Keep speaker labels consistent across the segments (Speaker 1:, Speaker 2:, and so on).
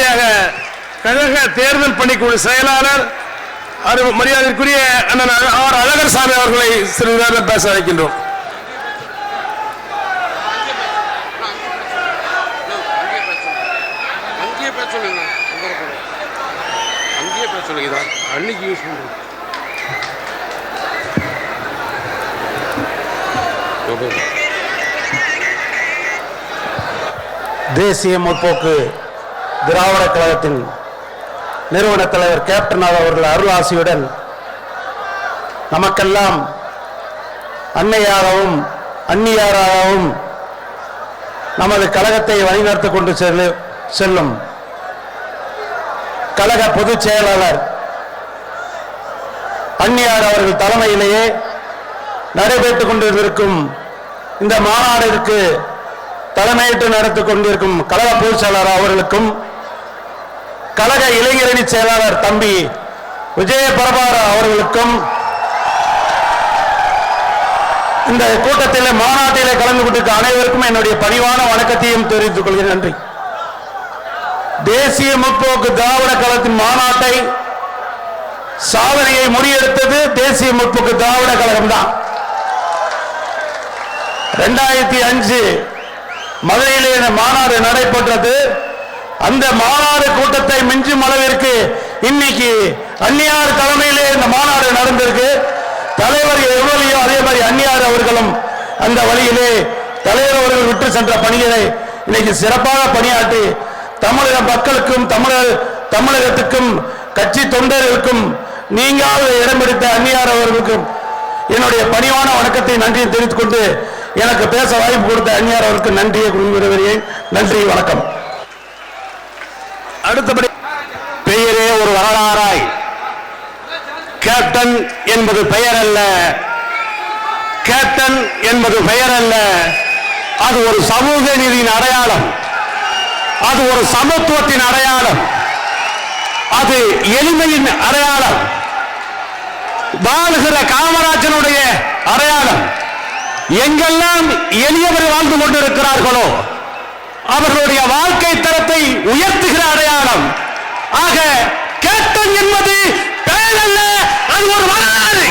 Speaker 1: அடுத்தபடியாக கழக தேர்தல் பணிக்குழு செயலாளர் மரியாதைக்குரிய அண்ணன் ஆர் அழகர் சாமி அவர்களை சிறிது நேரம் பேச அழைக்கின்றோம்.
Speaker 2: தேசிய முற்போக்கு திராவிட கழகத்தின் நிறுவன தலைவர் கேப்டன் அவர்கள் அருளாசியுடன் நமக்கெல்லாம் அன்னையாகவும் அந்நியாராகவும் நமது கழகத்தை வழிநடத்திக் கொண்டு செல்லும் கழக பொதுச் செயலாளர் அந்நியார் அவர்கள் தலைமையிலேயே நடைபெற்றுக் கொண்டிருக்கும் இந்த மாநாட்டிற்கு தலைமையேற்று நடத்திக் கொண்டிருக்கும் கழக பொதுச் செயலாளர் அவர்களுக்கும் கழக இளைஞரணி செயலாளர் தம்பி விஜய பிரபார அவர்களுக்கும் இந்த கூட்டத்தில் மாநாட்டிலே கலந்து கொண்டிருக்க அனைவருக்கும் என்னுடைய பணிவான வணக்கத்தையும் தெரிவித்துக் கொள்கிறேன். நன்றி. தேசிய முற்போக்கு திராவிட கழகத்தின் மாநாட்டை சாதனையை முறியெடுத்தது தேசிய முற்போக்கு திராவிட கழகம் தான். 2005 மதுரையிலே மாநாடு நடைபெற்றது. அந்த மாநாடு கூட்டத்தை மிஞ்சும் அளவிற்கு இன்னைக்கு அந்நியார் தலைமையிலே இந்த மாநாடு நடந்திருக்கு. தலைவர் எவ்வளியோ அதே மாதிரி அந்நியார் அவர்களும் அந்த வழியிலே தலைவர் அவர்கள் விட்டு சென்ற பணிகளை இன்னைக்கு சிறப்பாக பணியாற்றி தமிழக மக்களுக்கும் தமிழகத்துக்கும் கட்சி தொண்டர்களுக்கும் நீங்காத இடம் பிடித்த அந்நியார் அவர்களுக்கும் என்னுடைய பணிவான வணக்கத்தை நன்றியை தெரிவித்துக் கொண்டு எனக்கு பேச வாய்ப்பு கொடுத்த அந்நியார் அவருக்கு நன்றியை குறிப்பிடுகிறேன். நன்றி, வணக்கம்.
Speaker 1: அடுத்தபடி பெயரே ஒரு வரலாறாய் கேப்டன் என்பது பெயர் அல்ல, கேப்டன் என்பது பெயர் அல்ல, அது ஒரு சமூக நீதியின் அடையாளம், அது ஒரு சமத்துவத்தின் அடையாளம், அது எளிமையின் அடையாளம், வாழ்கிற காமராஜனுடைய அடையாளம். எங்கெல்லாம் எளியவர் வாழ்ந்து கொண்டிருக்கிறார்களோ அவர்களுடைய வாழ்க்கை தரத்தை உயர்த்துகிற அடையாளம். ஆக கேப்டன் என்பது பெயர் அல்ல, அது ஒரு வரலாறு.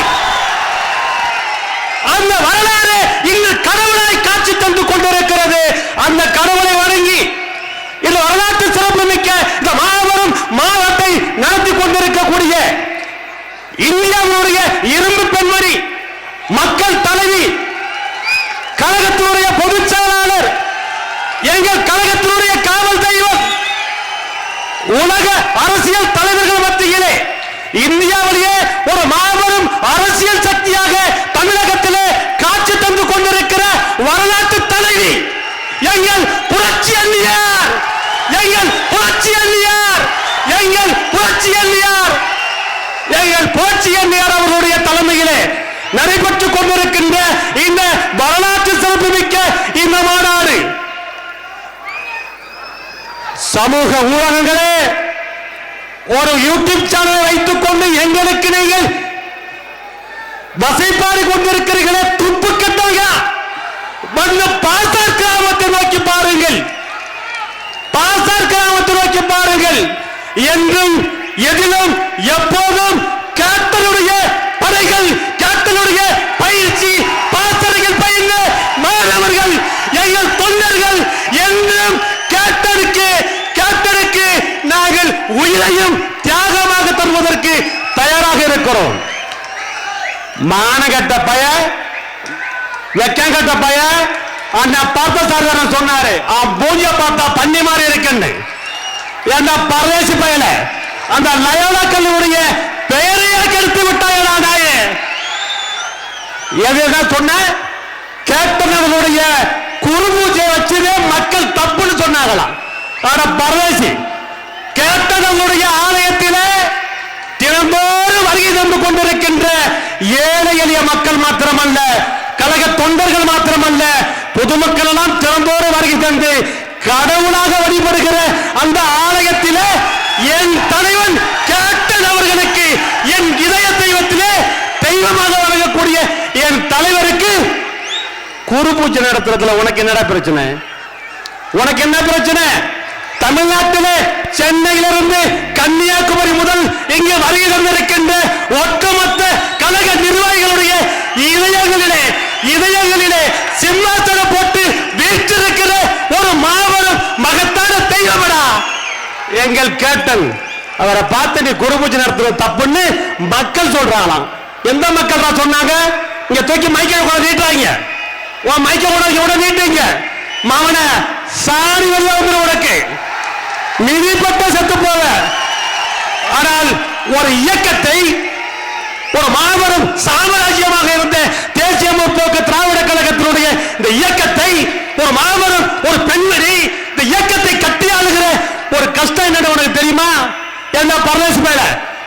Speaker 1: அந்த வரலாறு இங்கு கடவுளாய் காட்சி தந்து கொண்டிருக்கிறது. அந்த கடவுளை வணங்கி இந்த வரலாற்று சிறப்பு மிக்க இந்த மாபெரும் மாநாட்டை நடத்தி கொண்டிருக்கக்கூடிய இந்தியாவுடைய இரும்பு பெண்மணி, மக்கள் தலைவி, கழகத்தினுடைய பொதுச் செயலாளர், எங்கள் கழகத்தினுடைய காவல் தெய்வம், உலக அரசியல் தலைவர்கள் மத்தியிலே இந்தியாவிலேயே ஒரு மாபெரும் அரசியல் சக்தியாக தமிழகத்திலே காட்சி தந்து கொண்டிருக்கிற வரலாற்று தலைவி எங்கள் புரட்சி அண்ணியார், எங்கள் புரட்சி அண்ணியார், எங்கள் புரட்சி அண்ணியார், எங்கள் புரட்சி அண்ணியார் அவர்களுடைய தலைமையிலே நடைபெற்றுக் கொண்டிருக்கின்ற இந்த வரலாற்று சிறப்புமிக்க இந்த மாநாடு சமூக ஊடகங்களே ஒரு யூடியூப் சேனலை வைத்துக் கொண்டு எங்களுக்கு நீங்கள் வசைப்பாடி கொண்டிருக்கிறீர்களே, துப்பு கட்டவங்க வந்து பாசார் கிராமத்தை நோக்கி பாருங்கள், பாசார் கிராமத்தை நோக்கி பாருங்கள். என்றும் எதிலும் எப்போதும் கேப்டனுடைய படைகள், கேப்டனுடைய பயிற்சி பாசறைகள் பயின்ற மாணவர்கள், எங்கள் தொண்டர்கள் என்றும் கேப்டனுக்கு நாங்கள் உயிரையும் தியாகமாக தருவதற்கு தயாராக இருக்கிறோம். மானகட்ட பய, வெக்கங்கட்ட பய, அந்த பார்த்த சாதாரண சொன்னாரு, பூஜை பார்த்தா பண்ணி மாதிரி இருக்குன்னு. அந்த பரதேசி பயல அந்த லயோலா கல்லூரிய பெயரையே கெடுத்து விட்டாயா நாயே? எதுதான் சொன்ன? கேப்டன் அவர்களுடைய குரு பூஜை வச்சுதே மக்கள் தப்புன்னு சொன்னாங்களாம். ஆனா பரதேசி கேப்டன் அவர்களுடைய ஆலயத்திலே தினந்தோறும் வருகை தந்து கொண்டிருக்கின்ற ஏழை எளிய மக்கள் மாத்திரமல்ல, கழக தொண்டர்கள் மாத்திரமல்ல, பொதுமக்கள் எல்லாம் தினந்தோறும் வருகை தந்து கடவுளாக வழிபடுகிற அந்த ஆலயத்திலே என் தலைவன் கேப்டன் அவர்களுக்கு, என் இதய தெய்வத்திலே தெய்வமாக வழங்கக்கூடிய என் தலைவருக்கு குரு பூஜை நடத்துறதுல உனக்கு என்னடா பிரச்சனை? உனக்கு என்ன பிரச்சனை? தமிழ்நாட்டிலே சென்னையிலிருந்து கன்னியாகுமரி முதல் இங்கே வருகை தந்திருக்கின்ற ஒட்டுமொத்த கழக நிர்வாகிகளுடைய இதயங்களிலே சிம்மாசனம் போட்டு வீற்றிருக்கிற ஒரு மாபெரும் மகத்தான தெய்வமடா எங்கள் கேப்டன். அவரை பார்த்து நீ குரு பூஜை நடத்துறது தப்புன்னு மக்கள் சொல்றாங்களாம். எந்த மக்கள் தான் சொன்னாங்க? இங்க தூக்கி மைக்க கூட நீட்டுறாங்க. உன் மைக்க கூட எவ்வளவு நீட்டுங்க மாவன சாணி வெள்ள உனக்கு மிதிப்பட்ட செத்து போல. ஆனால் ஒரு இயக்கத்தை, ஒரு மாபெரும் சாம்ராஜ்யமாக இருந்த தேசிய முற்போக்கு திராவிட கழகத்தினுடைய இந்த இயக்கத்தை, ஒரு மாபெரும் ஒரு பெண்மணி இந்த இயக்கத்தை கட்டி ஆளுகிற ஒரு கஷ்டம் என்னன்னு உனக்கு தெரியுமா? என்ன பரதேச மேல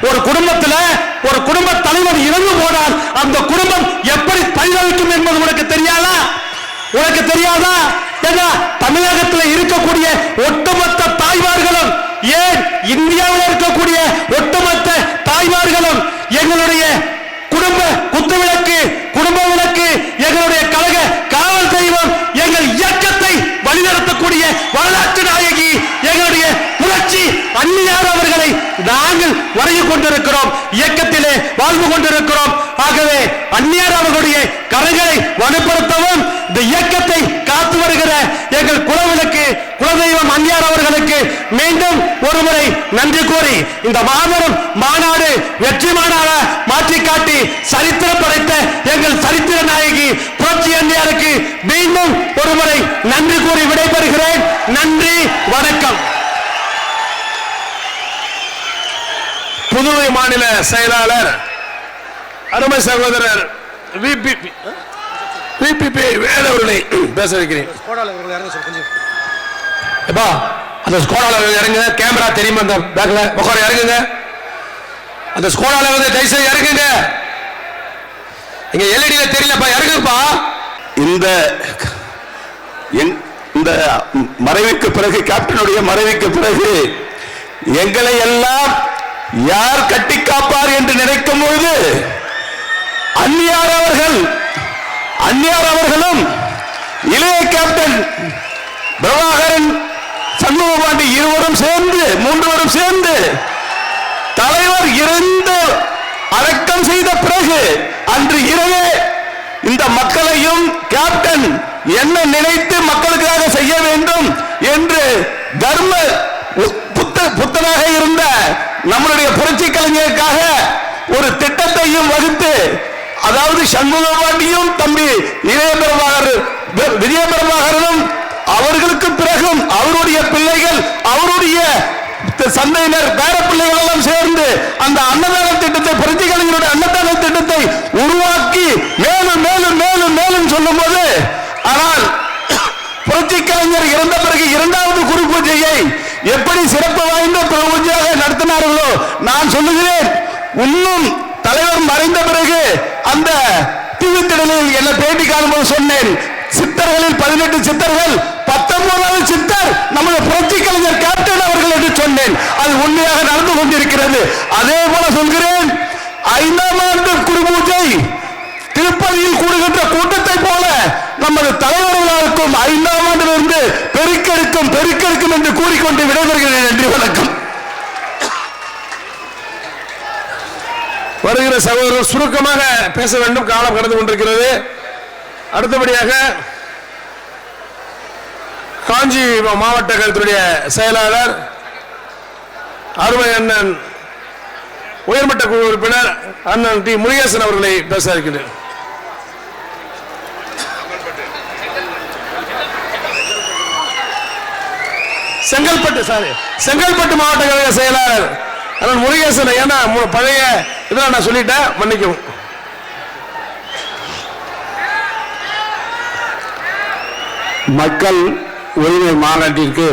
Speaker 1: ஒரு குடும்பத்தில் ஒரு குடும்ப தலைவர் இறந்து போனால் அந்த குடும்பம் எப்படி பரிதவிக்கும் என்பது உனக்கு தெரியாதா? உனக்கு தெரியாதா? தமிழகத்தில் இருக்கக்கூடிய ஒட்டுமொத்த தாய்மார்களும், ஏன் இந்தியாவில் இருக்கக்கூடிய ஒட்டுமொத்த தாய்மார்களும் எங்களுடைய குடும்ப குத்துவிளக்கு, குடும்ப விளக்கு, எங்களுடைய கழக காவல் தெய்வம், எங்கள் இயக்கத்தை வழிநடத்தக்கூடிய வரலாற்று நாயகி எங்களுடைய புரட்சி அன்னியார் அவர்களை நாங்கள் வரைய கொண்டிருக்கிறோம், இயக்கத்திலே வாழ்வு கொண்டிருக்கிறோம். ஆகவே அன்னியார் அவர்களுடைய கரங்களை வலுப்படுத்தவும் இந்த இயக்கத்தை காத்து வருகிற எங்கள் குலவிளக்கு குலதெய்வம் அன்னியார் அவர்களுக்கு மீண்டும் ஒருமுறை நன்றி கூறி இந்த மாபெரும் மாநாடு வெற்றி மாநாட மாற்றி காட்டி சரித்திரம் படைத்த எங்கள் சரித்திர நாயகி புரட்சி அன்னியாருக்கு மீண்டும் ஒருமுறை நன்றி கூறி விடைபெறுகிறேன். நன்றி, வணக்கம்.
Speaker 3: புதுவை மாநில செயலாளர் அருமை சகோதரர் விபிபி வேலவர்களை பேச வைக்கிறேன். அந்த ஸ்கோடால இறங்குங்க. கேமரா தெரியுமா? அந்த பேக்ல உட்கார இறங்குங்க. அந்த ஸ்கோடால வந்து தயவுசெய்து இறங்குங்க. இங்க எல்இடியில தெரியலப்பா, இறங்குப்பா.
Speaker 2: இந்த மறைவுக்கு பிறகு, கேப்டனுடைய மறைவுக்கு பிறகு எங்களை எல்லாம் யார் கட்டி காப்பார் என்று நினைக்கும் பொழுது அன்னியார் அவர்களும் இளைய கேப்டன் பிரபாகரன், சண்முகபாண்டி மூன்றுவரும் சேர்ந்து தலைவர் இருந்து அடக்கம் செய்த பிறகு அன்று இரவே இந்த மக்களையும் கேப்டன் என்ன நினைத்து மக்களுக்காக செய்ய வேண்டும் என்று தர்ம புத்தனாக இருந்த நம்முடைய புரட்சி கலைஞருக்காக ஒரு திட்டத்தையும் வகுத்து, அதாவது சண்முகபாண்டியும் தம்பி விஜயபிரபாகரனும் அவர்களுக்கு பிறகும் அவருடைய பிள்ளைகள், அவருடைய சந்தையினர், பேர பிள்ளைகள் எல்லாம் சேர்ந்து அந்த அன்னதான திட்டத்தை, புரட்சி கலைஞருடைய அன்னதான திட்டத்தை உருவாக்கி மேலும் மேலும் மேலும் மேலும் சொல்லும் போது, ஆனால் புரட்சி கலைஞர் இறந்த பிறகு இரண்டாவது குரு பூஜையை எப்படி சிறப்பு வாய்ந்த பூஜையாக நடத்தினார்களோ நான் சொல்லுகிறேன். இன்னும் தலைவர் மறைந்த பிறகு அந்த டிவி திடலில் என்ன பேட்டி காணும்போது சொன்னேன், சித்தர்களில் 18 சித்தர்கள் 19வது சித்தர் நமது புரட்சி கலைஞர் கேப்டன் அவர்கள் என்று சொன்னேன். அது உண்மையாக நடந்து கொண்டிருக்கிறது. அதே போல சொல்கிறேன், 5ஆம் ஆண்டு குரு பூஜை திருப்பதியில் கூடுகின்ற கூட்டத்தை போல நமது தலைவர்களுக்கும் 5ஆம் ஆண்டிலிருந்து பெருக்கெடுக்கும் என்று கூறிக்கொண்டு விடைபெறுகிறேன். நன்றி, வணக்கம்.
Speaker 3: வருகிற சகோதரர் சுருக்கமாக பேச வேண்டும், காலம் கடந்து கொண்டிருக்கிறது. அடுத்தபடியாக காஞ்சி மாவட்ட கழகத்துடைய செயலாளர் அருமை அண்ணன் உயர்மட்ட குழு உறுப்பினர் அண்ணன் டி முருகேசன் அவர்களை பேச இருக்கிறேன். செங்கல்பட்டு மாவட்ட கழக செயலாளர் அண்ணன் முருகேசன். ஏன்னா பழைய இதெல்லாம் நான் சொல்லிட்டேன், மன்னிக்கவும்.
Speaker 1: மக்கள் உரிமை மாநாட்டிற்கு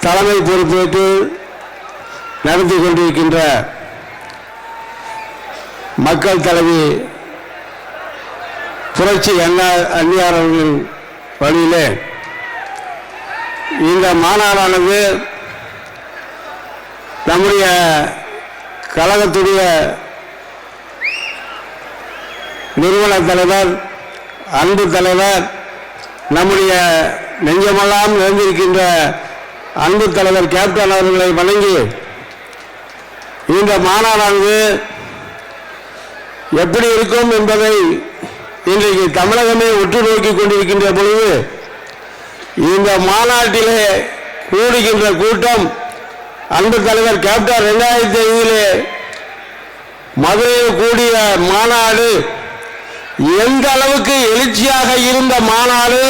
Speaker 1: தலைமை பொறுப்பேற்று நடத்தி கொண்டிருக்கின்ற மக்கள் தலைவி புரட்சி அன்னியார் அவர்கள் வழியிலே இந்த மாநாடானது நம்முடைய கழகத்துடைய நிறுவன தலைவர், அன்பு தலைவர், நம்முடைய நெஞ்சமெல்லாம் நிறைந்திருக்கின்ற அன்பு தலைவர் கேப்டன் அவர்களை வணங்கி இந்த மாநாடானது எப்படி இருக்கும் என்பதை இன்றைக்கு தமிழகமே உற்று நோக்கிக் கொண்டிருக்கின்ற பொழுது இந்த மாநாட்டிலே கூடுகின்ற கூட்டம் அன்பு தலைவர் கேப்டன் 2005 மதுரையில் கூடிய மாநாடு எந்த அளவுக்கு எழுச்சியாக இருந்த மாநாடு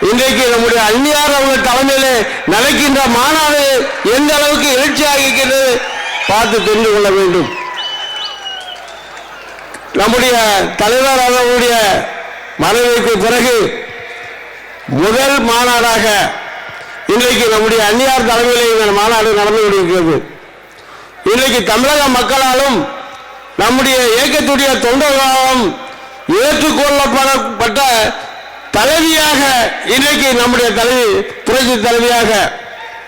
Speaker 1: இன்றைக்கு நம்முடைய அந்நியார் அவர்கள் தலைமையிலே நடக்கின்ற மாநாடு எந்த அளவுக்கு எழுச்சியாக இருக்கிறது பார்த்து தெரிந்து கொள்ள வேண்டும். நம்முடைய தலைவர் அவர்களுடைய மறைவுக்கு பிறகு முதல் மாநாடாக இன்றைக்கு நம்முடைய அந்நியார் தலைமையிலே இந்த மாநாடு நடந்து கொண்டிருக்கிறது. இன்றைக்கு தமிழக மக்களாலும் நம்முடைய இயக்கத்துடைய தொண்டர்களாலும் ஏற்றுக்கொள்ளப்பட்ட தலைவியாக இன்றைக்கு நம்முடைய தலைவி புரட்சி தலைவியாக,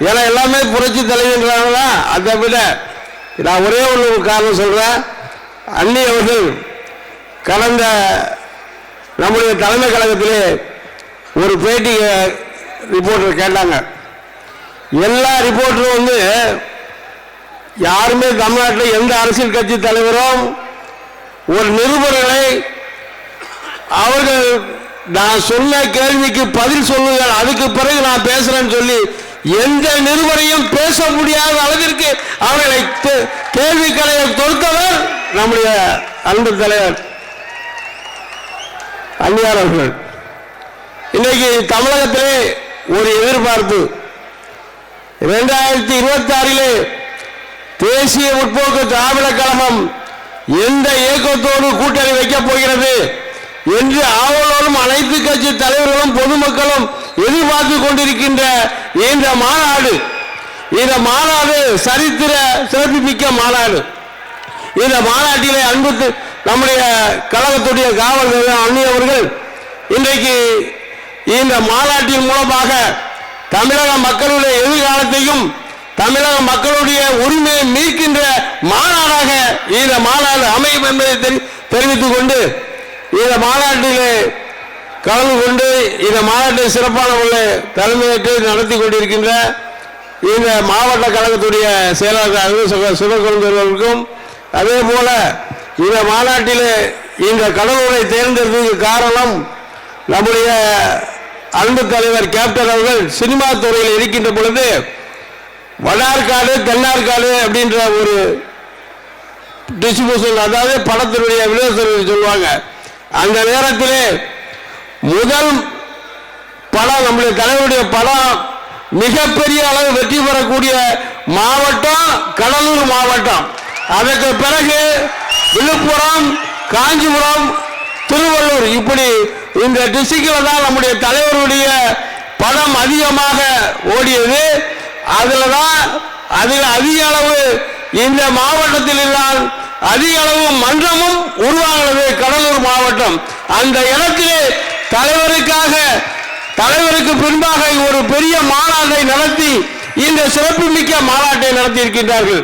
Speaker 1: ஏன்னா எல்லாமே புரட்சி தலைவின்றாங்களா, அதை விட நான் ஒரே ஒரு காரணம் சொல்றேன். அண்ணி அவர்கள் கடந்த நம்முடைய தலைமை கழகத்திலே ஒரு பேட்டி ரிப்போர்ட்டர் கேட்டாங்க. எல்லா ரிப்போர்ட்டரும் யாருமே தமிழ்நாட்டில் எந்த அரசியல் கட்சி தலைவரும் ஒரு நிருபர்களை அவர்கள் நான் சொன்ன கேள்விக்கு பதில் சொல்லுங்கள், அதுக்கு பிறகு நான் பேசுறேன்னு சொல்லி எந்த நிருபரையும் பேச முடியாத அளவிற்கு அவர்களை கேள்விகளை தொடுத்தவர் நம்முடைய அன்பு தலைவர் அந்நியார் அவர்கள். இன்னைக்கு தமிழகத்திலே ஒரு எதிர்பார்ப்பு 2026 தேசிய முற்போக்கு திராவிட கழகம் எந்த இயக்கத்தோடு கூட்டணி வைக்கப் போகிறது என்று ஆவலோடும் அனைத்து கட்சி தலைவர்களும் பொதுமக்களும் எதிர்பார்த்து கொண்டிருக்கின்ற இந்த மாநாடு சரித்திர சிறப்புமிக்க மாநாடு. இந்த மாநாட்டிலே அன்பு நம்முடைய கழகத்துடைய காவல் அண்ணி அவர்கள் இன்றைக்கு இந்த மாநாட்டின் மூலமாக தமிழக மக்களுடைய எதிர்காலத்தையும் தமிழக மக்களுடைய உரிமையை மீட்கின்ற மாநாடாக இந்த மாநாடு அமையும் என்பதை தெரிவித்துக் கொண்டு இந்த மாநாட்டிலே கலந்து கொண்டு இந்த மாநாட்டை சிறப்பான முறையில் தலைமையேற்று நடத்தி கொண்டிருக்கின்ற இந்த மாவட்ட கழகத்துடைய செயலாளர் சுபகுருந்தர்களுக்கும் அதே போல இந்த மாநாட்டிலே இந்த கடலூரை தேர்ந்தெடுத்ததுக்கு காரணம் நம்முடைய அன்பு தலைவர் கேப்டன் அவர்கள் சினிமா துறையில் இருக்கின்ற பொழுது வடார்காடு தென்னார்காடு அப்படின்ற ஒரு டிஸ்ட்ரிபியூஷன், அதாவது படத்தினுடைய விநியோகத்தில் சொல்லுவாங்க. அந்த நேரத்திலே முதல் படம் நம்முடைய தலைவருடைய படம் மிகப்பெரிய அளவு வெற்றி பெறக்கூடிய மாவட்டம் கடலூர் மாவட்டம். அதற்கு பிறகு விழுப்புரம், காஞ்சிபுரம், திருவள்ளூர், இப்படி இந்த டிஸ்ட்ரிக்ட்ல தான் நம்முடைய தலைவருடைய படம் அதிகமாக ஓடியது. அதுலதான் அதில் அதிக அளவு இந்த மாவட்டத்தில் எல்லாம் அதிக அளவு மன்றமும் உருவாகிறது கடலூர் மாவட்டம். அந்த இடத்திலே தலைவருக்கு பின்பாக ஒரு பெரிய மாநாட்டை நடத்தி இந்த சிறப்புமிக்க மாநாட்டை நடத்தி இருக்கின்றார்கள்.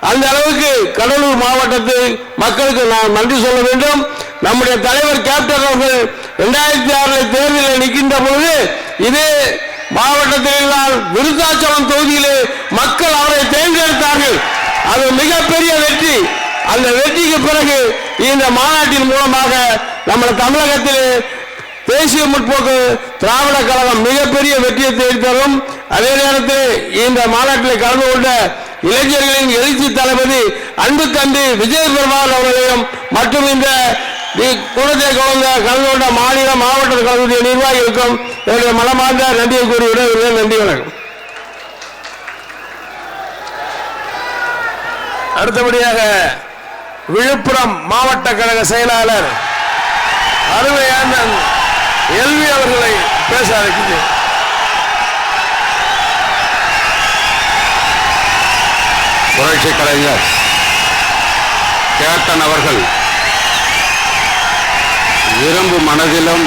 Speaker 1: அந்த அளவுக்கு கடலூர் மாவட்டத்து மக்களுக்கு நான் நன்றி சொல்ல வேண்டும். நம்முடைய தலைவர் கேப்டன் அவர்கள் 2006 தேர்தலில் நிற்கின்ற பொழுது இதே மாவட்டத்தில் விருத்தாச்சலம் தொகுதியிலே மக்கள் அவரை தேர்ந்தெடுத்தார்கள். அது மிகப்பெரிய வெற்றி. அந்த வெற்றிக்கு பிறகு இந்த மாநாட்டின் மூலமாக நம்ம தமிழகத்திலே தேசிய முற்போக்கு திராவிட கழகம் மிகப்பெரிய வெற்றியை தேடித்தரும். அதே நேரத்தில் இந்த மாநாட்டில் கலந்து கொண்ட இளைஞர்களின் எழுச்சி தளபதி அன்பு தம்பி விஜய் பெருமாள் அவர்களையும் மற்றும் இந்த கூட்டத்தை கலந்து கொண்ட மாநில மாவட்ட கழகத்துடைய நிர்வாகிகளுக்கும் என்னுடைய மனமார்ந்த நன்றியை கூறிவிட நன்றி, வணக்கம்.
Speaker 2: அடுத்தபடியாக விழுப்புரம் மாவட்ட கழக செயலாளர் அருமையான எல்வி அவர்களை பேச அழைக்கிறேன்.
Speaker 3: புரட்சி கலைஞர் கேப்டன் அவர்கள் இரும்பு மனதிலும்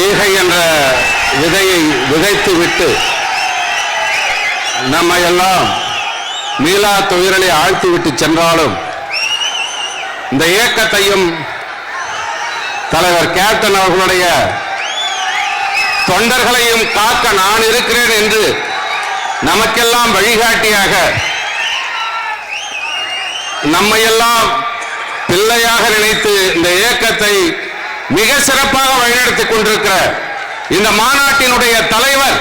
Speaker 3: ஈகை என்ற விதையை விதைத்துவிட்டு நம்மை எல்லாம் மீளா துயரலை ஆழ்த்திவிட்டு சென்றாலும் இந்த இயக்கத்தையும் தலைவர் கேப்டன் அவர்களுடைய
Speaker 4: தொண்டர்களையும் காக்க நான் இருக்கிறேன் என்று நமக்கெல்லாம் வழிகாட்டியாக, நம்மையெல்லாம் பிள்ளையாக நினைத்து இந்த இயக்கத்தை மிக சிறப்பாக வழிநடத்திக் கொண்டிருக்கிற இந்த மாநாட்டினுடைய தலைவர்,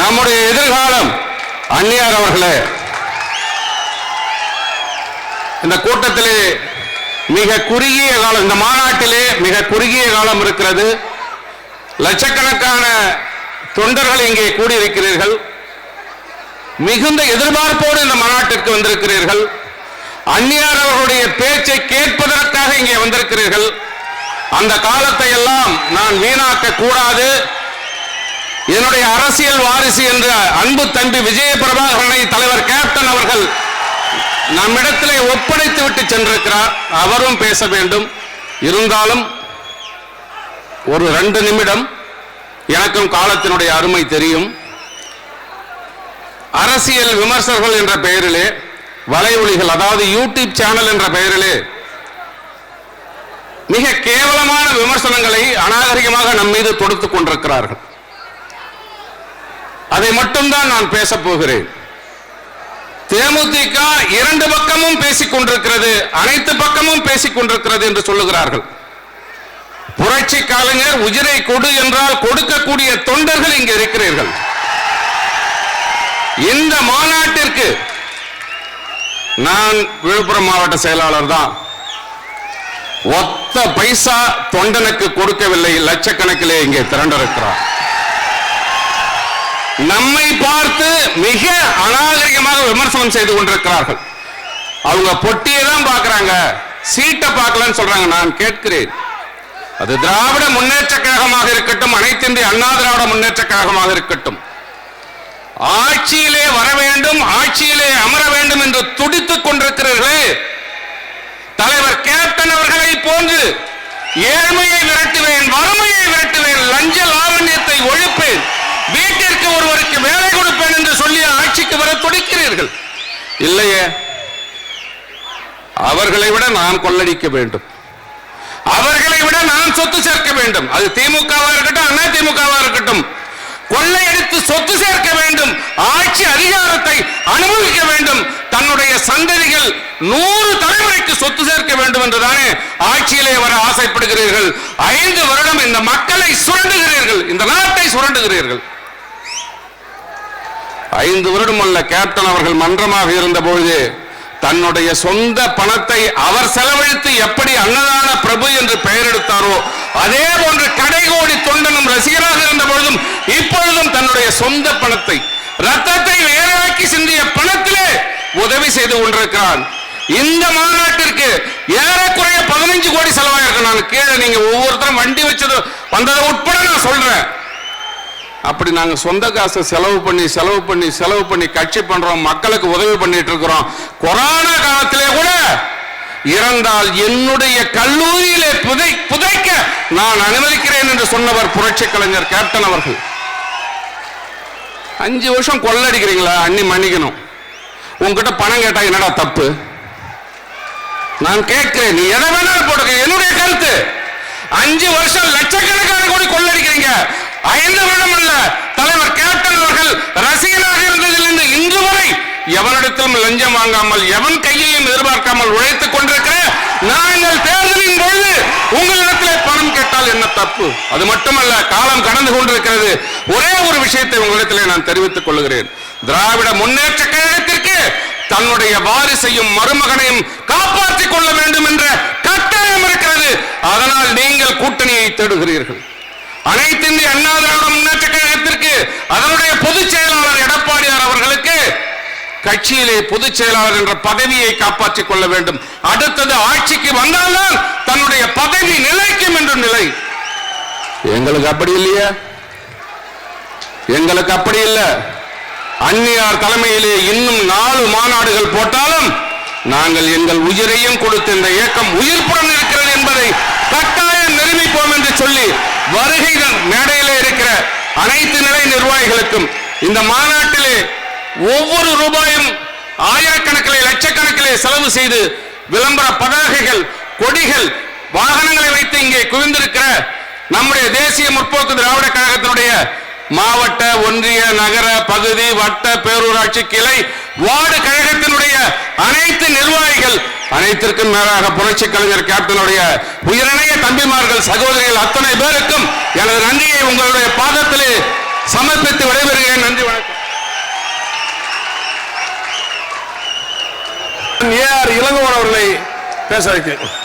Speaker 4: நம்முடைய எதிர்காலம் அந்நியார் அவர்களே, இந்த கூட்டத்திலே மிக குறுகிய காலம், இந்த மாநாட்டிலே மிக குறுகிய காலம் இருக்கிறது. லட்சக்கணக்கான தொண்டர்கள் இங்கே கூடியிருக்கிறீர்கள். மிகுந்த எதிர்பார்ப்போடு இந்த மாநாட்டிற்கு வந்திருக்கிறீர்கள். அந்நியார் அவர்களுடைய பேச்சை கேட்பதற்காக இங்கே வந்திருக்கிறீர்கள். அந்த காலத்தை எல்லாம் நான் வீணாக்க கூடாது. என்னுடைய அரசியல் வாரிசு என்ற அன்பு தம்பி விஜய பிரபாகரனை தலைவர் கேப்டன் அவர்கள் நம்மிடத்திலே ஒப்படைத்து விட்டு சென்றிருக்கிறார். அவரும் பேச வேண்டும். இருந்தாலும் ஒரு 2 நிமிடம், எனக்கும் காலத்தினுடைய அருமை தெரியும். அரசியல் விமர்சகர்கள் என்ற பெயரிலே, வலையொலிகள், அதாவது யூடியூப் சேனல் என்ற பெயரிலே மிக கேவலமான விமர்சனங்களை அநாகரிகமாக நம் மீது தொடுத்துக் கொண்டிருக்கிறார்கள். அதை மட்டும்தான் நான் பேசப் போகிறேன். தேமுதிக 2 பக்கமும் பேசிக் கொண்டிருக்கிறது, அனைத்து பக்கமும் பேசிக் கொண்டிருக்கிறது என்று சொல்லுகிறார்கள். புரட்சி கலைஞர் உயிரை கொடு என்றால் கொடுக்கக்கூடிய தொண்டர்கள் இங்கே இருக்கிறீர்கள். இந்த மாநாட்டிற்கு நான் விழுப்புரம் மாவட்ட செயலாளர் தான். ஒத்த பைசா தொண்டனுக்கு கொடுக்கவில்லை. லட்சக்கணக்கிலே இங்கே திரண்டிருக்கிறார். நம்மை பார்த்து மிக அநாகரிகமாக விமர்சனம் செய்து கொண்டிருக்கிறார்கள். அவங்க பொட்டியை தான் பார்க்கிறாங்க, சீட்டை பார்க்கலன்னு சொல்றாங்க. நான் கேட்கிறேன், அது திராவிட முன்னேற்ற கழகமாக இருக்கட்டும், அனைத்து இந்திய அண்ணா திராவிட முன்னேற்ற கழகமாக இருக்கட்டும், ஆட்சியிலே வர வேண்டும், ஆட்சியிலே அமர வேண்டும் என்று துடித்துக் கொண்டிருக்கிறீர்களே, தலைவர் கேப்டன் அவர்களை போன்று ஏழ்மையை விரட்டுவேன், வறுமையை விரட்டுவேன், லஞ்ச லாவண்யத்தை ஒழிப்பேன், வீட்டிற்கு ஒருவருக்கு வேலை கொடுப்பேன் என்று சொல்லி ஆட்சிக்கு வர துடிக்கிறீர்கள். இல்லையே, அவர்களை விட நாம் கொள்ளடிக்க வேண்டும், அவர்களை விட நாம் சொத்து சேர்க்க வேண்டும். அது திமுகவா இருக்கட்டும், அண்ணா திமுகவா இருக்கட்டும், கொள்ளையடித்து சொத்து சேர்க்க வேண்டும், ஆட்சி அதிகாரத்தை அனுபவிக்க வேண்டும், தன்னுடைய சந்ததிகள் 100 தலைமுறைக்கு சொத்து சேர்க்க வேண்டும் என்றுதானே ஆட்சியிலே வர ஆசைப்படுகிறீர்கள். 5 வருடம் இந்த மக்களை சுரண்டுகிறீர்கள், இந்த நாட்டை சுரண்டுகிறீர்கள். 5 வருடம் அல்ல, கேப்டன் அவர்கள் மன்றமாக இருந்த பொழுது தன்னுடைய சொந்த பணத்தை அவர் செலவழித்து எப்படி அன்னதான பிரபு என்று பெயர் எடுத்தாரோ, அதே போன்று கடைகோடி தொண்டனும் ரசிகராக இருந்த பொழுதும் இப்பொழுதும் தன்னுடைய சொந்த பணத்தை, ரத்தத்தை வேறாக்கி சிந்திய பணத்திலே உதவி செய்து கொண்டிருக்கிறான். இந்த மாநாட்டிற்கு ஏறக்குறைய 15 கோடி செலவாயிருக்கு. நான் கீழே நீங்க ஒவ்வொருத்தரும் வண்டி வச்சது வந்ததை உட்பட நான் சொல்றேன். அப்படி நாங்க சொந்த காசை செலவு பண்ணி கட்சி பண்றோம், மக்களுக்கு உதவி பண்ணிட்டு இருக்கிறோம். கொரோனா காலத்திலே கூட இறந்தால் என்னுடைய கல்லூரியிலே புதைக்க நான் அனுமதிக்கிறேன் என்று சொன்னவர் புரட்சி கலைஞர் கேப்டன் அவர்கள். 5 வருஷம் கொள்ளடிக்கிறீங்களா? அண்ணி மன்னிக்கணும். உங்ககிட்ட பணம் கேட்டா என்னடா தப்பு? நான் கேட்கிறேன், நீ எதை வேணாலும் போடுங்க. என்னுடைய கருத்து, 5 வருஷம் லட்சக்கணக்கான கோடி கொள்ளடிக்கிறீங்க. 5 வருடம் அல்ல, தலைவர் கேப்டன் அவர்கள் ரசிகனாக இருந்ததிலிருந்து இன்று வரை எவனிடத்திலும் லஞ்சம் வாங்காமல், எவன் கையையும் எதிர்பார்க்காமல் உழைத்துக் கொண்டிருக்கிற நாங்கள் தேர்தலின் பொழுது உங்களிடத்திலே பணம் கேட்டால் என்ன தப்பு? அது மட்டுமல்ல, காலம் கடந்து கொண்டிருக்கிறது. ஒரே ஒரு விஷயத்தை உங்களிடத்திலே நான் தெரிவித்துக் கொள்கிறேன். திராவிட முன்னேற்ற கழகத்திற்கு தன்னுடைய வாரிசையும் மருமகனையும் காப்பாற்றிக் கொள்ள வேண்டும் என்ற கட்டாயம் இருக்கிறது. அதனால் நீங்கள் கூட்டணியை தேடுகிறீர்கள். அனைத்து இந்திய அண்ணா திராவிட முன்னேற்ற கழகத்திற்கு அதனுடைய பொதுச் செயலாளர் எடப்பாடியார் அவர்களுக்கு கட்சியிலே பொதுச் செயலாளர் என்ற பதவியை காப்பாற்றிக் கொள்ள வேண்டும். அடுத்தது ஆட்சிக்கு வந்தால்தான் தன்னுடைய பதவி நிலைக்கும் என்ற நிலை. எங்களுக்கு அப்படி இல்லையா? எங்களுக்கு அப்படி இல்லை. அந்நியார் தலைமையிலே இன்னும் 4 மாநாடுகள் போட்டாலும் நாங்கள் எங்கள் உயிரையும் கொடுத்து இந்த இயக்கம் உயிர்ப்புடன் இருக்கிறது என்பதை கட்டாயம் நிரூபிப்போம் என்று சொல்லி வருகைகள் மேடையிலே இருக்கிற அனைத்து நிலை நிர்வாகிகளுக்கும் இந்த மாநாட்டிலே ஒவ்வொரு ரூபாயும் ஆயிரக்கணக்கிலே லட்சக்கணக்கிலே செலவு செய்து விளம்பர பதாகைகள், கொடிகள், வாகனங்களை வைத்து இங்கே குவிந்திருக்கிற நம்முடைய தேசிய முற்போக்கு திராவிட கழகத்தினுடைய மாவட்ட, ஒன்றிய, நகர, பகுதி, வட்ட, பேரூராட்சி, கிளை, வார்டு கழகத்தினுடைய அனைத்து நிர்வாகிகள், அனைத்திற்கும் மேலாக புரட்சி கலைஞர் கேப்டனுடைய உயிரிணைய தம்பிமார்கள், சகோதரிகள் அத்தனை பேருக்கும் எனது நன்றியை உங்களுடைய பாதத்திலே சமர்ப்பித்து விடைபெறுகிறேன். நன்றி, வணக்கம்.
Speaker 3: ஏஆர் இளங்கோவன் அவர்களை பேச வைக்கிறேன்.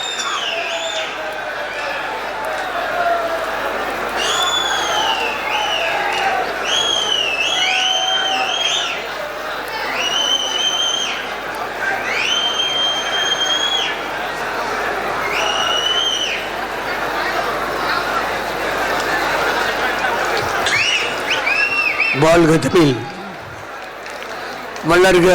Speaker 5: வாழ்க தமிழ், வளர்க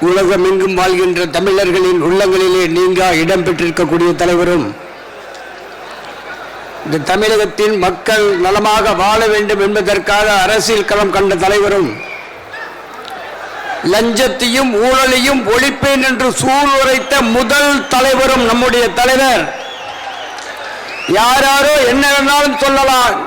Speaker 5: உலகமெங்கும் வாழ்கின்ற தமிழர்களின் உள்ளங்களிலே நீங்கா இடம் பெற்றிருக்கக்கூடிய தலைவரும், இந்த தமிழகத்தின் மக்கள் நலமாக வாழ வேண்டும் என்பதற்காக அரசியல் களம் கண்ட தலைவரும், லஞ்சத்தையும் ஊழலையும் ஒழிப்பேன் என்று சூளுரைத்த முதல் தலைவரும் நம்முடைய தலைவர். யாரோ என்ன வேணாலும் சொல்லலாம்.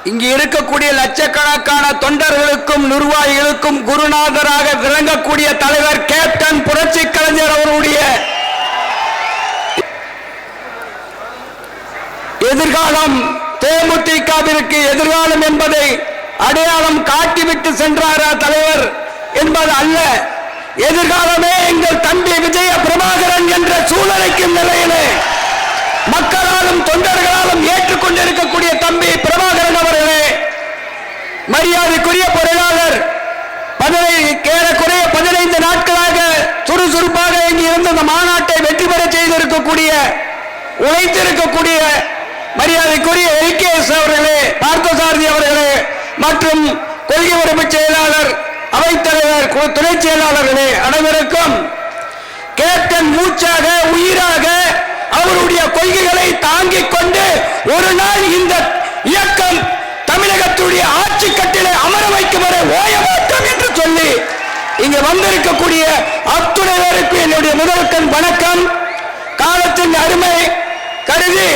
Speaker 5: இங்கு இருக்கக்கூடிய லட்சக்கணக்கான தொண்டர்களுக்கும் நிர்வாகிகளுக்கும் குருநாதராக விளங்கக்கூடிய தலைவர் கேப்டன் புரட்சி கலைஞர் அவருடைய எதிர்காலம், தேமுதிகவிற்கு எதிர்காலம் என்பதை அடையாளம் காட்டிவிட்டு சென்றாரா தலைவர் என்பது அல்ல. எதிர்காலமே எங்கள் தம்பி விஜய பிரபாகரன் என்ற சூழலைக்கும் நிலையிலே மக்களாலும் தொண்டர்களாலும் ஏற்றுக்கொண்டிருக்கக்கூடிய தம்பி பிரபாகரன் அவர்களே, மரியாதைக்குரிய பொருளாளர், ஏறக்குறைய 15 நாட்களாக சுறுசுறுப்பாக இங்கு இருந்த இந்த மாநாட்டை வெற்றி பெற செய்திருக்கக்கூடிய, உழைத்திருக்கக்கூடிய மரியாதைக்குரிய LKS அவர்களே, பார்த்தசாரதி அவர்களே மற்றும் கொள்கை உறுப்பு செயலாளர், அவைத்தலைவர், துணை செயலாளர்களே, அனைவருக்கும் கேப்டன் மூச்சாக உயிராக அவருடைய கொள்கைகளை தாங்கிக் கொண்டு ஒரு நாள் இந்த இயக்கம் தமிழகத்துடைய ஆட்சி கட்டிலே அமர வைக்கும் வரை ஓய மாட்டோம் என்று சொல்லி இங்கு வந்திருக்கக்கூடிய அத்துணை பேருக்கு என்னுடைய முதல்கண் வணக்கம். காலத்தின் அருமை கருதி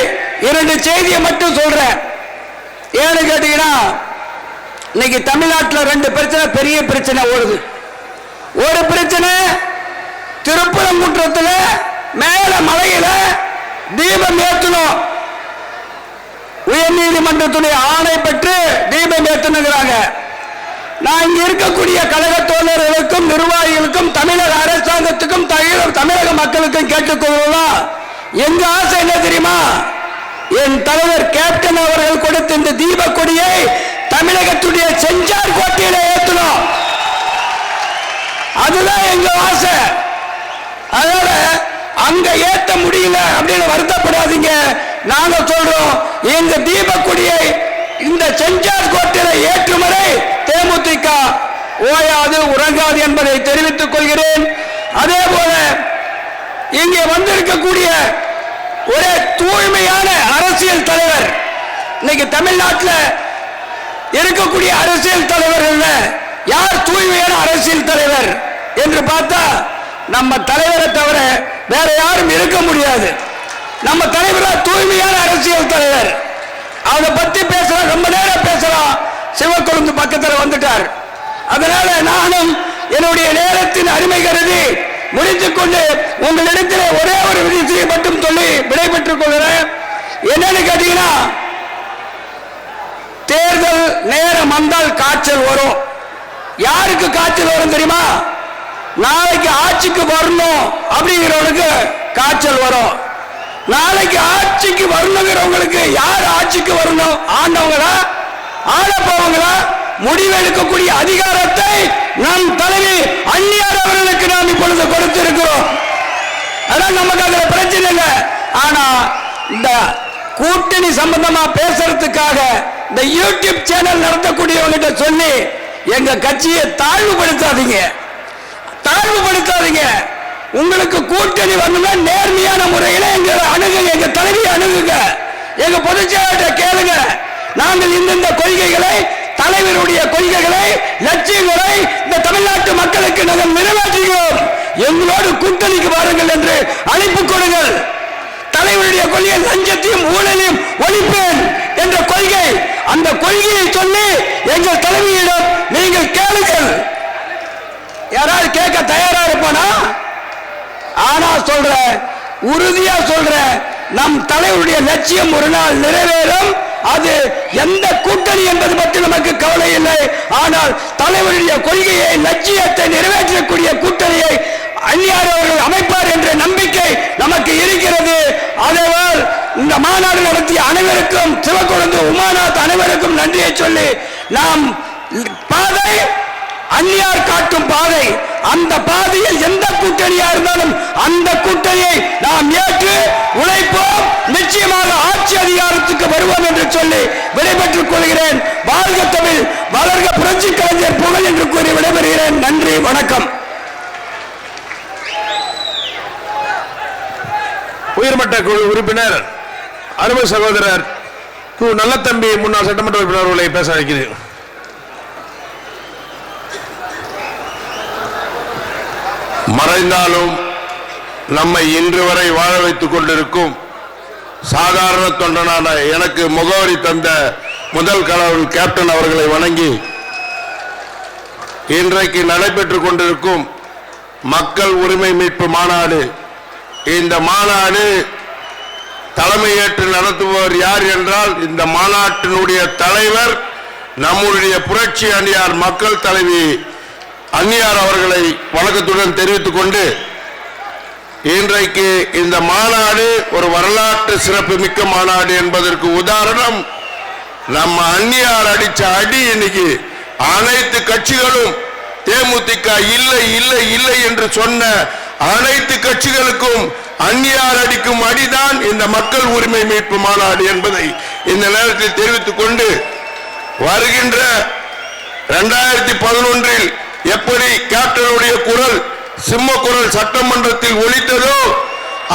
Speaker 5: 2 செய்தியை மட்டும் சொல்றேன். ஏன்னு கேட்டீங்கன்னா, இன்னைக்கு தமிழ்நாட்டில் 2 பிரச்சனை, பெரிய பிரச்சனை ஓடுது. ஒரு பிரச்சனை திருப்பரங்குன்றத்தில் மேல மலையில தீபம் ஏற்றணும், உயர் நீதிமன்றத்துடைய ஆணை பெற்று தீபம் ஏற்றணுங்கிறாங்க. நான் இங்க இருக்கக்கூடிய கழக தோழர்களுக்கும் நிர்வாகிகளுக்கும் தமிழக அரசாங்கத்துக்கும் தமிழக மக்களுக்கும் கேட்டுக்கொள்ளலாம். எங்க ஆசை என்ன தெரியுமா? என் தலைவர் கேப்டன் அவர்கள் கொடுத்த இந்த தீப கொடியை தமிழகத்துடைய செஞ்சார் கோட்டையில ஏற்றணும். அதுதான் எங்க ஆசை. அதனால அங்க ஏத்த முடியல அப்படின்னு வருத்தப்படாதீங்க. நாங்க சொல்றோம், எங்க தீபக்கொடியை இந்த செஞ்சார் கோட்டையில ஏற்றும் வரை தேமுதிக ஓயாது உறங்காது என்பதை தெரிவித்துக் கொள்கிறேன். அதே போல இங்கே வந்திருக்கக்கூடிய ஒரே தூய்மையான அரசியல் தலைவர், இன்னைக்கு தமிழ்நாட்டில் இருக்கக்கூடிய அரசியல் தலைவர்கள் யார் தூய்மையான அரசியல் தலைவர் என்று பார்த்தா நம்ம தலைவரை தவிர வேற யாரும் இருக்க முடியாது. நம்ம தலைவர் தூய்மையான அரசியல் தலைவர். அதை பத்தி பேசலாம், ரொம்ப நேரம் பேசலாம். சிவக்கொழுந்து பக்கத்தில் வந்துட்டார். அதனால நானும் என்னுடைய நேரத்தின் அருமை கருதி முடித்துக் கொண்டு உங்களிடத்தில் ஒரே ஒரு விஷயத்தை மட்டும் சொல்லி விடைபெற்றுக் கொள்கிறேன். என்னன்னு கேட்டீங்கன்னா, தேர்தல் நேரம் வந்தால் காய்ச்சல் வரும். யாருக்கு காய்ச்சல் வரும் தெரியுமா? நாளைக்கு ஆட்சிக்கு வரணும் அப்படிங்கிறவங்களுக்கு காய்ச்சல் வரும். நாளைக்கு ஆட்சிக்கு வரணுங்கிறவங்களுக்கு யார் ஆட்சிக்கு வரணும்? ஆண்டவங்களா, ஆளப்போவங்களா? முடிவெடுக்கக்கூடிய அதிகாரத்தை நம் தலைவி அன்னியார் அவர்களுக்கு நாம் இப்பொழுது கொடுத்திருக்கிறோம். அதான் நமக்கு அதுல பிரச்சனை இல்லை. ஆனா இந்த கூட்டணி சம்பந்தமா பேசுறதுக்காக இந்த யூடியூப் சேனல் நடத்தக்கூடியவங்கிட்ட சொல்லி எங்க கட்சியை தாழ்வுபடுத்தாதீங்க. உங்களுக்கு கூட்டணி வரணும்னா நேர்மையான முறையில் எங்க அணுகுங்க, எங்க தலைவியை அணுகுங்க, எங்க பொதுச் செயலாளர் கேளுங்க. நாங்கள் இந்த கொள்கைகளை, தலைவருடைய கொள்கைகளை, லட்சியங்களை இந்த தமிழ்நாட்டு மக்களுக்கு நாங்கள் நிறைவேற்றுகிறோம். எங்களோடு கூட்டணிக்கு வாருங்கள் என்று அழைப்பு கொடுங்கள். தலைவருடைய கொள்கை லஞ்சத்தையும் ஊழலையும் அனைத்தையும் ஒழிப்பேன் என்ற கொள்கை. அந்த கொள்கையை சொல்லி எங்கள் தலைமையிடம் நீங்கள் கேளுங்கள். யாராவது கேட்க தயாரா இருப்பானா? ஆனா சொல்ற, உறுதியா சொல்ற, நம் தலைவருடைய லட்சியம் ஒரு நாள் நிறைவேறும். அது எந்த கூட்டணி என்பது பற்றி நமக்கு கவலை இல்லை. ஆனால் தலைவருடைய கொள்கையை, லட்சியத்தை நிறைவேற்றக்கூடிய கூட்டணியை அந்நியார் அவர்கள் அமைப்பார் என்ற நம்பிக்கை நமக்கு இருக்கிறது. அதேபோல் இந்த மாநாடு நடத்திய அனைவருக்கும், சிவக்கொழுந்து உமாநாத் அனைவருக்கும் நன்றியை சொல்லி, நாம் பாதை அந்நியார் காட்டும் பாதை, அந்த பாதையில் எந்த கூட்டணியா இருந்தாலும் அந்த கூட்டணியை நாம் ஏற்று உழைப்போம். நிச்சயமாக ஆட்சி அதிகாரத்துக்கு வருவோம் என்று சொல்லி விடைபெற்றுக் கொள்கிறேன். வாழ்க தமிழ், வளர்க புரட்சி கலைஞர் புகழ் என்று கூறி விடைபெறுகிறேன். நன்றி, வணக்கம்.
Speaker 3: உயர்மட்ட குழு உறுப்பினர் அருமை சகோதரர் கு நல்லத்தம்பி முன்னாள் சட்டமன்ற உறுப்பினர் அவர்களை பேச வைக்கிறேன்.
Speaker 2: மறைந்தாலும் நம்மை இன்று வரை வாழ வைத்துக் கொண்டிருக்கும் சாதாரண தொண்டனான எனக்கு முகவரி தந்த முதல் கடவுள் கேப்டன் அவர்களை வணங்கி, இன்றைக்கு நடைபெற்றுக் கொண்டிருக்கும் மக்கள் உரிமை மீட்பு மாநாடு, இந்த மாநாடு தலைமையேற்று நடத்துபவர் யார் என்றால், இந்த மாநாட்டினுடைய தலைவர் நம்முடைய புரட்சி அணியார் மக்கள் தலைவி அந்நியார் அவர்களை வணக்கத்துடன் தெரிவித்துக் கொண்டு, இன்றைக்கு இந்த மாநாடு ஒரு வரலாற்று சிறப்பு மிக்க மாநாடு என்பதற்கு உதாரணம் நம்ம அந்நியார் அடிச்ச அடி. இன்னைக்கு அனைத்து கட்சிகளும் தேமுதிக இல்லை இல்லை இல்லை என்று சொன்ன அனைத்து கட்சிகளுக்கும் அந்நியார் அடிக்கும் அடிதான் இந்த மக்கள் உரிமை மீட்பு மாநாடு என்பதை இந்த நேரத்தில் தெரிவித்துக் கொண்டு, வருகின்ற 2011 எப்படி கேப்டனுடைய குரல் சிம்ம குரல் சட்டமன்றத்தில் ஒலித்ததோ,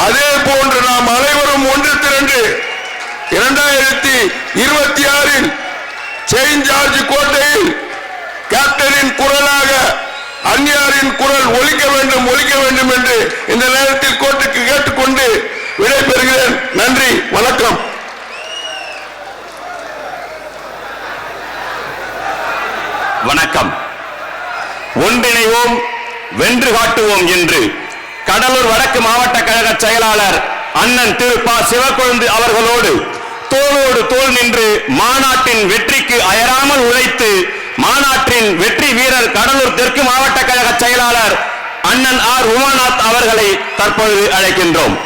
Speaker 2: அதே போன்று நாம் அனைவரும் ஒன்று திரண்டு 2026 செயின்ட் ஜார்ஜ் கோட்டையில் கேப்டனின் குரலாக அந்நியாரின் குரல் ஒலிக்க வேண்டும் என்று இந்த நேரத்தில் கோர்ட்டுக்கு கேட்டுக்கொண்டு விடைபெறுகிறேன். நன்றி, வணக்கம்.
Speaker 1: வணக்கம். ஒன்றிணைவோம், வென்று காட்டுவோம் என்று கடலூர் வடக்கு மாவட்ட கழக செயலாளர் அண்ணன் திரு ப. சிவக்கொழுந்து அவர்களோடு தோளோடு தோள் நின்று மாநாட்டின் வெற்றிக்கு அயராமல் உழைத்து மாநாட்டின் வெற்றி வீரர் கடலூர் தெற்கு மாவட்ட கழக செயலாளர் அண்ணன் ஆர். உமாநாத் அவர்களை தற்பொழுது அழைக்கின்றோம்.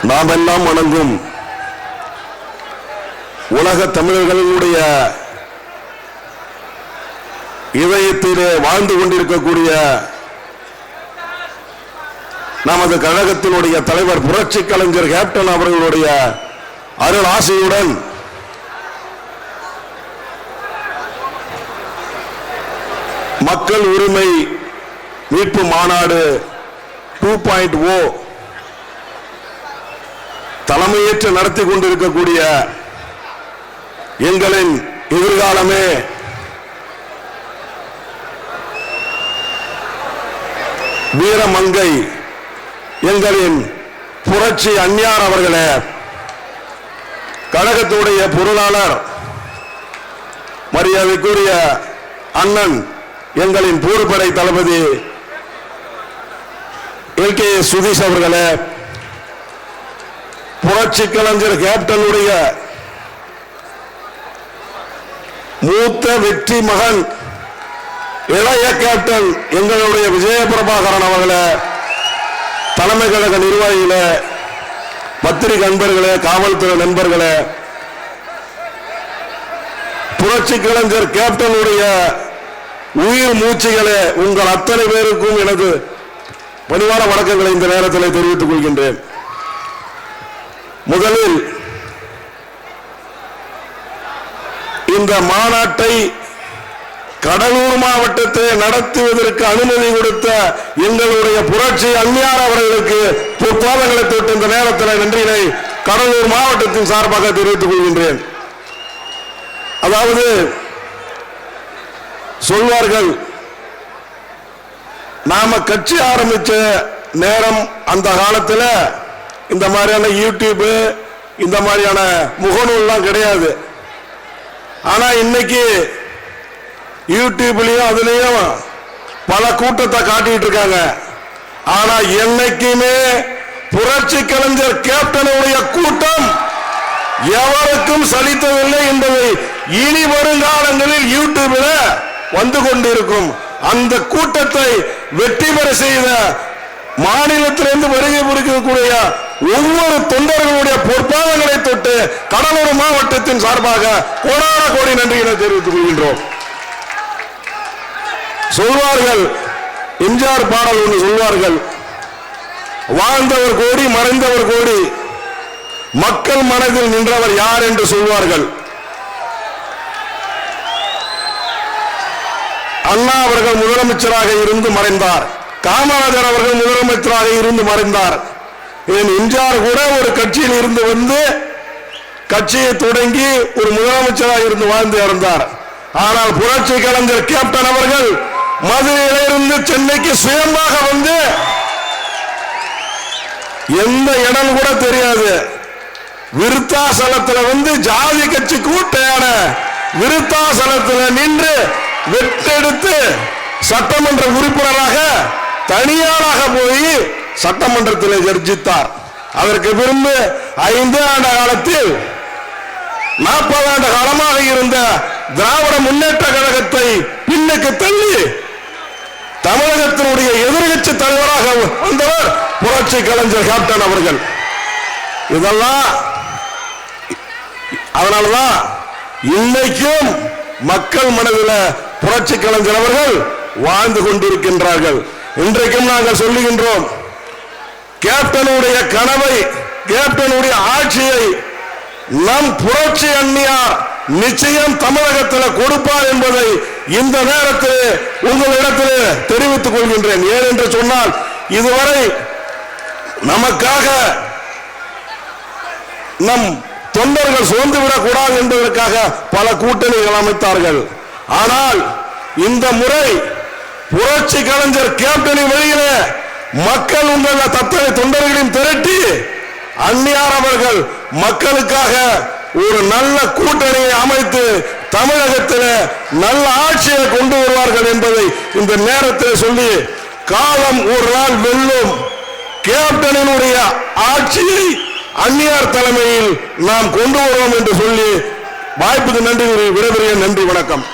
Speaker 2: நாம் எல்லாம் வணங்கும் உலக தமிழர்களுடைய இதயத்திலே வாழ்ந்து கொண்டிருக்கக்கூடிய நமது கழகத்தினுடைய தலைவர் புரட்சி கலைஞர் கேப்டன் அவர்களுடைய அருள் ஆசையுடன் மக்கள் உரிமை மீட்பு மாநாடு 2.0 தலைமையேற்று நடத்தி கொண்டிருக்கக்கூடிய எங்களின் எதிர்காலமே வீரமங்கை எங்களின் புரட்சி அந்நியார் அவர்களே, கழகத்துடைய பொருளாளர் மரியாதைக்குரிய அண்ணன் எங்களின் போர்படை தளபதி LKS சுதீஷ் அவர்களே, புரட்சி கலைஞர் கேப்டனுடைய மூத்த வெற்றி மகன் இளைய கேப்டன் எங்களுடைய விஜயபிரபாகரன் அவர்களே, தலைமை கழக நிர்வாகிகளே, பத்திரிகை நண்பர்களே, காவல்துறை நண்பர்களே, புரட்சி கலைஞர் கேப்டனுடைய உயிர் மூச்சுகளே, உங்கள் அத்தனை பேருக்கும் எனது பணிவான வணக்கங்களை இந்த நேரத்தில் தெரிவித்துக் கொள்கின்றேன். முதலில் இந்த மாநாட்டை கடலூர் மாவட்டத்தை நடத்துவதற்கு அனுமதி கொடுத்த எங்களுடைய புரட்சி அந்நியார் அவர்களுக்கு பொற்பாதங்களை தொட்டு இந்த நேரத்தில் நன்றியை கடலூர் மாவட்டத்தின் சார்பாக தெரிவித்துக் கொள்கின்றேன். அதாவது சொல்வார்கள்,
Speaker 6: நாம கட்சி ஆரம்பிச்ச நேரம் அந்த காலத்துல இந்த மாதிரியான யூடியூப் இந்த மாதிரியான முகநூல்லாம் கிடையாது. ஆனா இன்னைக்கு யூடியூப்லயும் அதுலயும் பல கூட்டத்தை காட்டிட்டு இருக்காங்க. ஆனா என்னைக்குமே புரட்சி கலைஞர் கேப்டனுடைய கூட்டம் எவருக்கும் சலித்ததில்லை என்பதை இனி வருங்காலங்களில் யூடியூப்ல வந்து கொண்டிருக்கும். அந்த கூட்டத்தை வெற்றி பெற செய்த மாநிலத்திலிருந்து வருகை புரிக்கக்கூடிய ஒவ்வொரு தொண்டர்களுடைய பொற்பாதங்களை தொட்டு கடலூர் மாவட்டத்தின் சார்பாக கோடான கோடி நன்றியினை தெரிவித்துக் கொள்கின்றோம். சொல்வார்கள், எம்ஜிஆர் பாடல் ஒன்று சொல்வார்கள், வாழ்ந்தவர் கோடி மறைந்தவர் கோடி, மக்கள் மனதில் நின்றவர் யார் என்று சொல்வார்கள். அண்ணா அவர்கள் முதலமைச்சராக இருந்து மறைந்தார், காமராஜர் அவர்கள் முதலமைச்சராக இருந்து மறைந்தார். எம்ஜிஆர் கூட ஒரு கட்சியில் இருந்து வந்து கட்சியை தொடங்கி ஒரு முதலமைச்சராக இருந்து வாழ்ந்து இறந்தார். ஆனால் புரட்சி கலைஞர் கேப்டன் அவர்கள் மதுரையிலிருந்து சென்னைக்கு சுயமாக வந்து எந்த இடம் கூட தெரியாது, விருத்தாசலத்தில் வந்து ஜாதி கட்சி கூட்டையான விருத்தாசலத்தில் நின்று வெற்றெடுத்து சட்டமன்ற உறுப்பினராக தனியாராக போய் சட்டமன்றத்தில் கர்ஜித்தார். அதற்கு பிறகு 5 ஆண்டு காலத்தில் 40 ஆண்டு காலமாக இருந்த திராவிட முன்னேற்ற கழகத்தை பின்னுக்கு தள்ளி தமிழகத்தினுடைய எதிர்கட்சி தலைவராக வந்தவர் புரட்சி கலைஞர் கேப்டன் அவர்கள். இதெல்லாம் அதனாலதான் இன்னைக்கும் மக்கள் மனதில் புரட்சி கலைஞர் அவர்கள் வாழ்ந்து கொண்டிருக்கின்றார்கள். இன்றைக்கும் நாங்கள் சொல்லுகின்றோம், கேப்டனுடைய கனவை, கேப்டனுடைய ஆட்சியை நம் புரட்சி அண்ணியார் நிச்சயம் தமிழகத்தில் கொடுப்பார் என்பதை இந்த நேரத்தில் உங்களிடத்தில் தெரிவித்துக் கொள்கின்றேன். ஏனென்று சொன்னால் இதுவரை நமக்காக நம் தொண்டர்கள் சோர்ந்துவிடக் கூடாது என்பதற்காக பல கூட்டணிகள் அமைத்தார்கள். ஆனால் இந்த முறை புரட்சி கலைஞர் கேப்டனின் வழியில மக்கள் உங்கள் தத்தனை தொண்டர்களையும் திரட்டி அந்நியார் அவர்கள் மக்களுக்காக ஒரு நல்ல கூட்டணியை அமைத்து தமிழகத்தில் நல்ல ஆட்சியை கொண்டு வருவார்கள் என்பதை இந்த நேரத்தில் சொல்லி, காலம் ஒரு நாள் வெல்லும், கேப்டனினுடைய ஆட்சியை அந்நியார் தலைமையில் நாம் கொண்டு வருவோம் என்று சொல்லி வாய்ப்புக்கு நன்றி, விடைபெறுகிறேன். நன்றி, வணக்கம்.